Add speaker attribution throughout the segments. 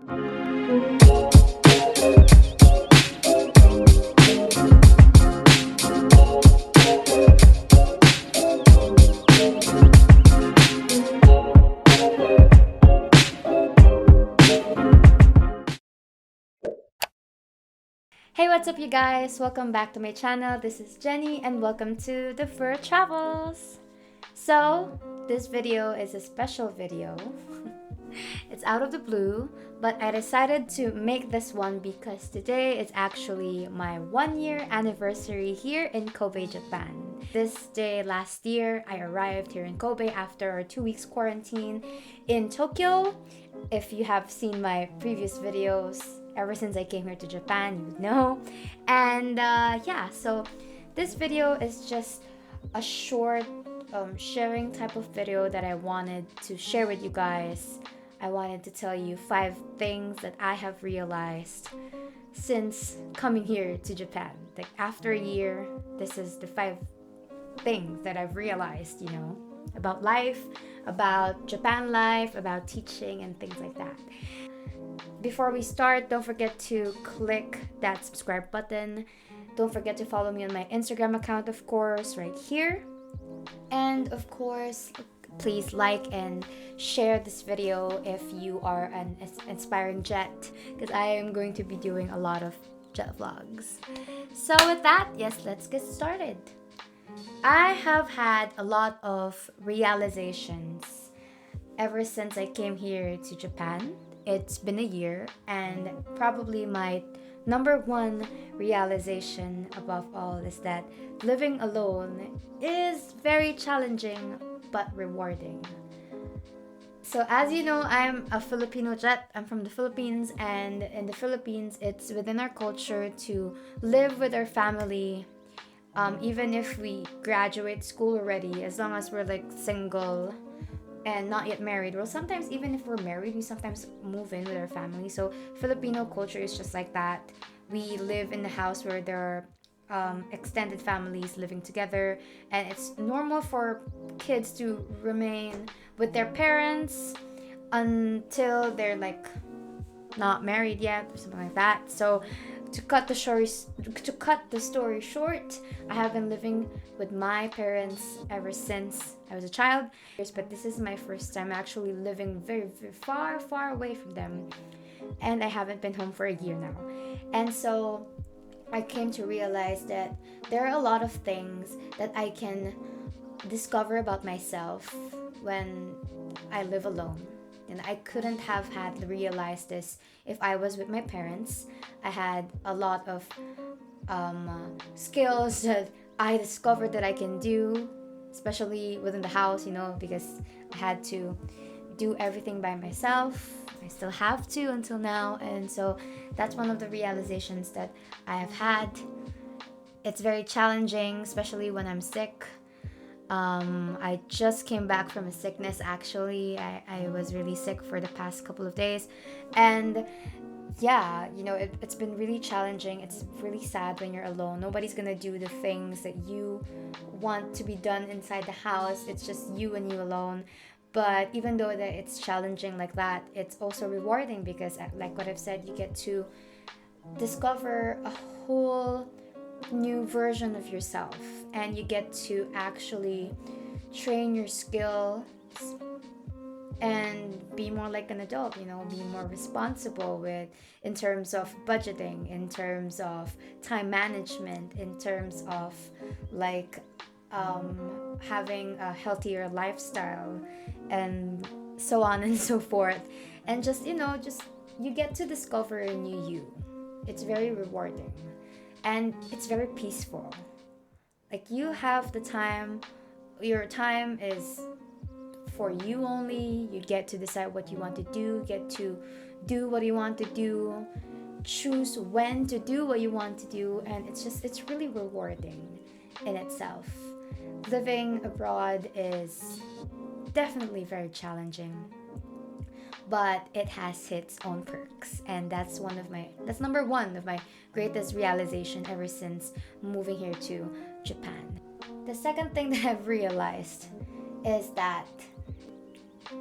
Speaker 1: Hey, what's up, you guys? Welcome back to my channel. This is Jenny, and welcome to the Fur Travels. So, this video is a special video. It's out of the blue, but I decided to make this one because today is actually my 1-year anniversary here in Kobe, Japan. This day last year, I arrived here in Kobe after a 2 weeks quarantine in Tokyo. If you have seen my previous videos, ever since I came here to Japan, you would know. And yeah, so this video is just a short sharing type of video that I wanted to share with you guys. I wanted to tell you 5 things that I have realized since coming here to Japan. Like after a year, this is the 5 things that I've realized, about life, about Japan life, about teaching, and things like that. Before we start, don't forget to click that subscribe button. Don't forget to follow me on my Instagram account, of course, right here. And of course, please like and share this video if you are an inspiring jet, because I am going to be doing a lot of jet vlogs. So with that, yes, let's get started. I have had a lot of realizations ever since I came here to Japan. It's been a year, and probably my number one realization above all is that living alone is very challenging but rewarding. So as you know, I'm a Filipino jet. I'm from the Philippines, and in the Philippines, it's within our culture to live with our family, even if we graduate school already, as long as we're like single and not yet married. Well, sometimes even if we're married, we sometimes move in with our family. So Filipino culture is just like that. We live in the house where there are extended families living together, and it's normal for kids to remain with their parents until they're like not married yet or something like that. So to cut the story short, I have been living with my parents ever since I was a child. But this is my first time actually living very, very far away from them, and I haven't been home for a year now. And so I came to realize that there are a lot of things that I can discover about myself when I live alone. And I couldn't have had realized this if I was with my parents. I had a lot of skills that I discovered that I can do, especially within the house, because I had to do everything by myself. I still have to until now. And so that's one of the realizations that I have had. It's very challenging, especially when I'm sick. I just came back from a sickness actually. I was really sick for the past couple of days. And yeah, it's been really challenging. It's really sad when you're alone. Nobody's gonna do the things that you want to be done inside the house. It's just you and you alone. But even though that it's challenging like that, it's also rewarding because, like what I've said, you get to discover a whole new version of yourself, and you get to actually train your skills and be more like an adult, be more responsible with in terms of budgeting, in terms of time management, in terms of like having a healthier lifestyle, and so on and so forth. And just you get to discover a new you. It's very rewarding, and it's very peaceful. Like you have the time, your time is for you only. You get to decide what you want to do, get to do what you want to do, choose when to do what you want to do, and it's really rewarding in itself. Living abroad is definitely very challenging, but it has its own perks, and that's number one of my greatest realization ever since moving here to Japan. The second thing that I've realized is that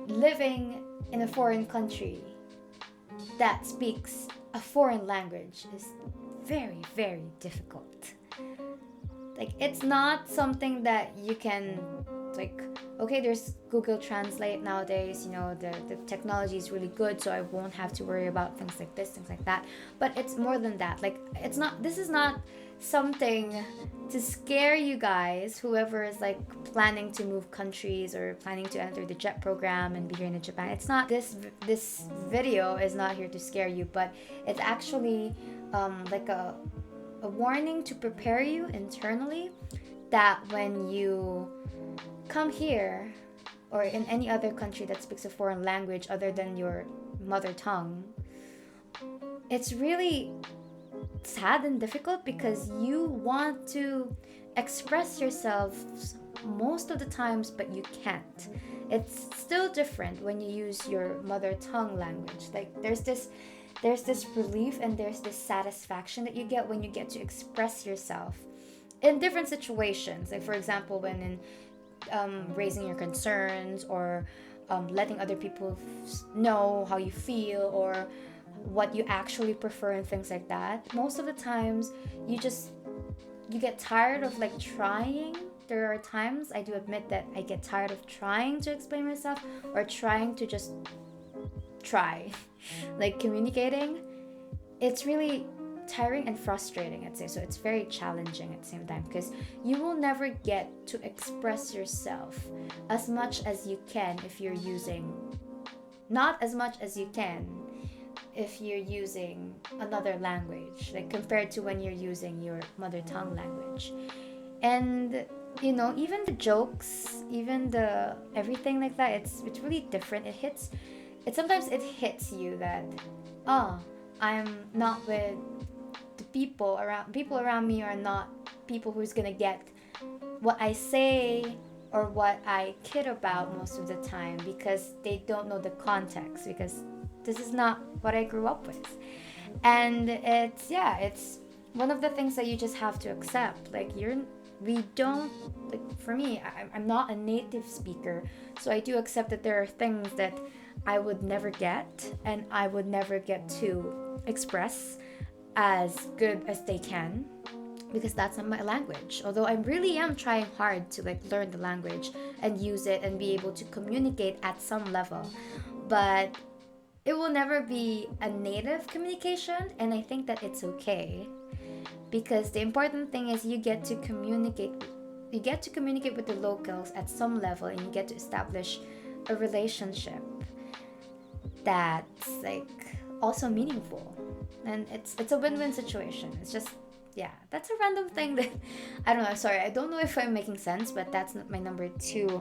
Speaker 1: living in a foreign country that speaks a foreign language is very, very difficult. Like, it's not something that you can, like, okay, there's Google Translate nowadays, the technology is really good, so I won't have to worry about things like this, things like that. But it's more than that. Like, this is not something to scare you guys, whoever is like planning to move countries or planning to enter the JET program and be here in Japan. It's not this video is not here to scare you, but it's actually like a warning to prepare you internally that when you come here or in any other country that speaks a foreign language other than your mother tongue, it's really sad and difficult because you want to express yourself most of the times, but you can't. It's still different when you use your mother tongue language. Like, there's this relief and there's this satisfaction that you get when you get to express yourself in different situations. Like, for example, when in raising your concerns or letting other people know how you feel or what you actually prefer and things like that. Most of the times you get tired of like trying. There are times, I do admit, that I get tired of trying to explain myself or trying to just try like communicating. It's really tiring and frustrating, I'd say. So it's very challenging at the same time because you will never get to express yourself as much as you can if you're using not as much as you can if you're using another language, like compared to when you're using your mother tongue language. And even the jokes, even the everything like that, it's really different. Sometimes it hits you that I'm not with the people around me are not people who's gonna get what I say or what I kid about most of the time because they don't know the context, because this is not what I grew up with. And it's one of the things that you just have to accept. Like, for me, I'm not a native speaker, so I do accept that there are things that I would never get and I would never get to express as good as they can because that's not my language. Although I really am trying hard to like learn the language and use it and be able to communicate at some level. But it will never be a native communication, and I think that it's okay because the important thing is you get to communicate with the locals at some level, and you get to establish a relationship that's like also meaningful, and it's a win-win situation. It's just, that's a random thing that I don't know, sorry, I don't know if I'm making sense, but that's not my number 2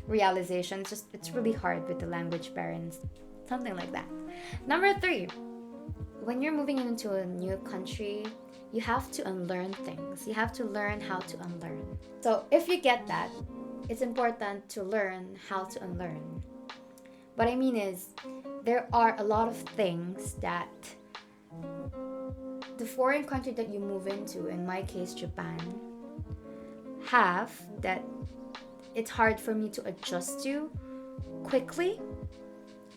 Speaker 1: realization. It's really hard with the language parents, something like that. Number 3, when you're moving into a new country, you have to unlearn things. You have to learn how to unlearn. So if you get that, it's important to learn how to unlearn. What I mean is, there are a lot of things that the foreign country that you move into, in my case Japan, have that it's hard for me to adjust to quickly,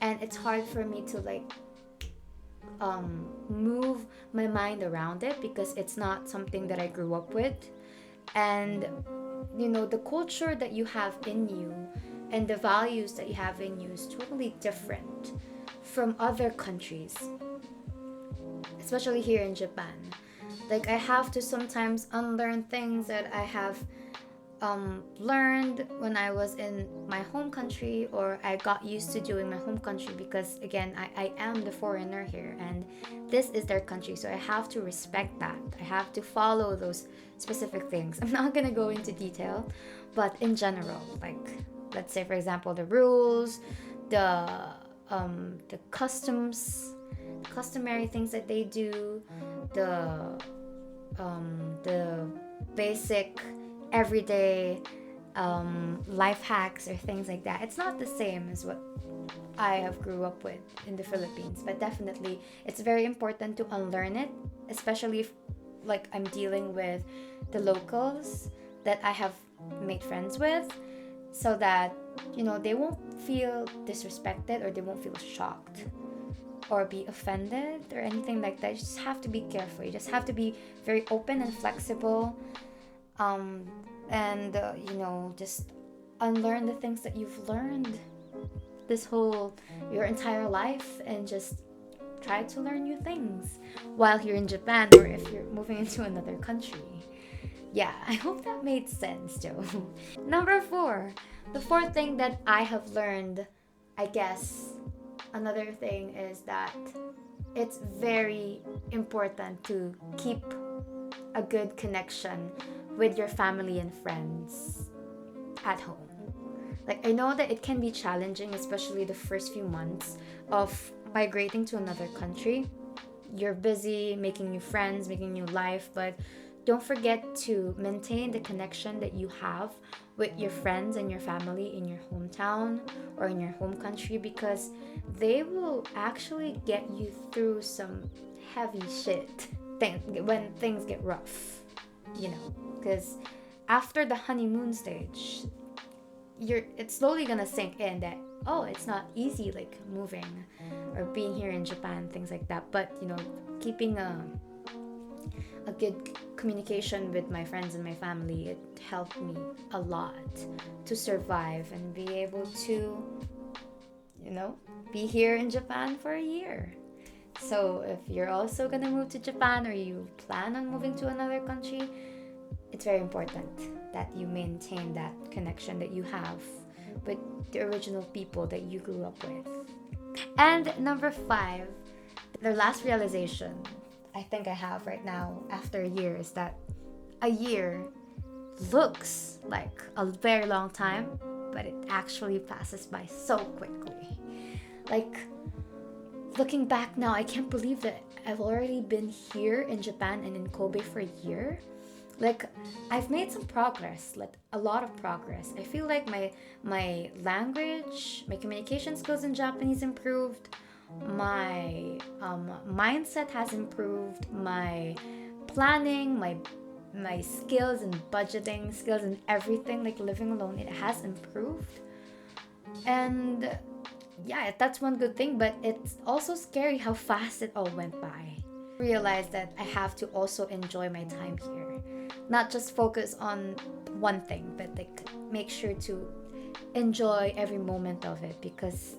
Speaker 1: and it's hard for me to like move my mind around it because it's not something that I grew up with. And the culture that you have in you and the values that you have in you is totally different from other countries, especially here in Japan. Like, I have to sometimes unlearn things that I have learned when I was in my home country, or I got used to doing my home country, because again, I am the foreigner here and this is their country, so I have to respect that. I have to follow those specific things. I'm not gonna go into detail, but in general, like, let's say for example, the rules, the customary things that they do, the basic everyday life hacks or things like that. It's not the same as what I have grew up with in the Philippines, but definitely it's very important to unlearn it, especially if like I'm dealing with the locals that I have made friends with, so that they won't feel disrespected or they won't feel shocked or be offended or anything like that. You just have to be careful. You just have to be very open and flexible, and just unlearn the things that you've learned this whole your entire life, and just try to learn new things while you're in Japan, or if you're moving into another country. Yeah, I hope that made sense, Joe. Number 4, the fourth thing that I have learned, I guess, another thing is that it's very important to keep a good connection with your family and friends at home. Like, I know that it can be challenging, especially the first few months of migrating to another country. You're busy making new friends, making new life, but don't forget to maintain the connection that you have with your friends and your family in your hometown or in your home country, because they will actually get you through some heavy shit when things get rough, because after the honeymoon stage, it's slowly gonna sink in that, oh, it's not easy, like moving or being here in Japan, things like that. But keeping a good communication with my friends and my family, it helped me a lot to survive and be able to be here in Japan for a year. So if you're also gonna move to Japan, or you plan on moving to another country, it's very important that you maintain that connection that you have with the original people that you grew up with. And number 5, the last realization I think I have right now after a year is that a year looks like a very long time, but it actually passes by so quickly. Like, looking back now, I can't believe that I've already been here in Japan and in Kobe for a year. Like, I've made some progress, like a lot of progress. I feel like my language, my communication skills in Japanese improved. My mindset has improved. My planning, my skills and budgeting skills and everything, like living alone, it has improved. And yeah, that's one good thing, but it's also scary how fast it all went by. Realize that I have to also enjoy my time here, not just focus on one thing, but like make sure to enjoy every moment of it, because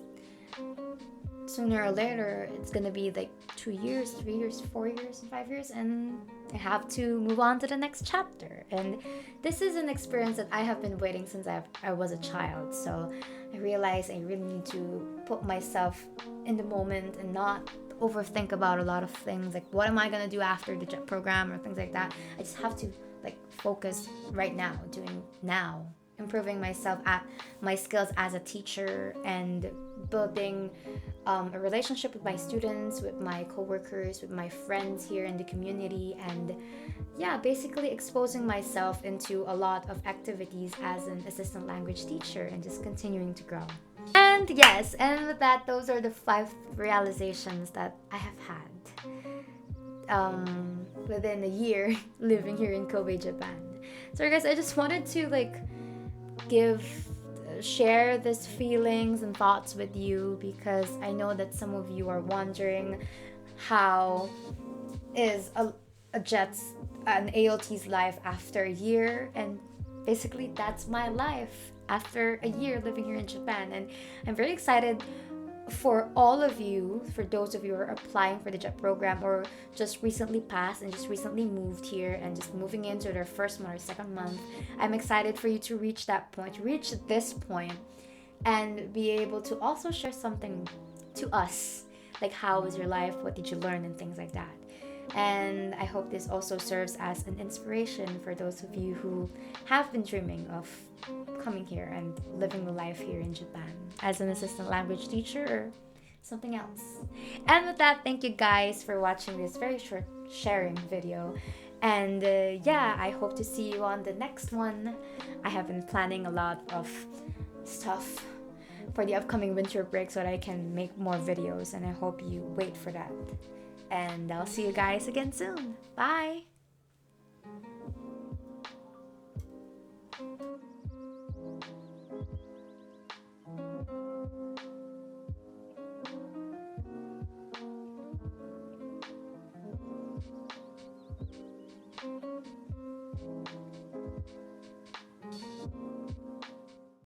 Speaker 1: sooner or later it's gonna be like 2 years, 3 years, 4 years, 5 years, and I have to move on to the next chapter. And this is an experience that I have been waiting since I was a child. So I realize I really need to put myself in the moment and not overthink about a lot of things, like what am I gonna do after the JET program or things like that. I just have to like focus right now, doing now, improving myself at my skills as a teacher, and building a relationship with my students, with my coworkers, with my friends here in the community, and yeah, basically exposing myself into a lot of activities as an assistant language teacher, and just continuing to grow. And yes, and with that, those are the 5 realizations that I have had within a year living here in Kobe, Japan. So guys, I just wanted to share these feelings and thoughts with you, because I know that some of you are wondering how is an ALT's life after a year, and basically that's my life after a year living here in Japan. And I'm very excited for all of you, for those of you who are applying for the JET program, or just recently passed and just recently moved here and just moving into their first month or second month. I'm excited for you to reach this point, and be able to also share something to us, like how was your life, what did you learn, and things like that. And I hope this also serves as an inspiration for those of you who have been dreaming of coming here and living the life here in Japan as an assistant language teacher or something else. And with that, thank you guys for watching this very short sharing video. And yeah, I hope to see you on the next one. I have been planning a lot of stuff for the upcoming winter break so that I can make more videos, and I hope you wait for that. And I'll see you guys again soon. Bye!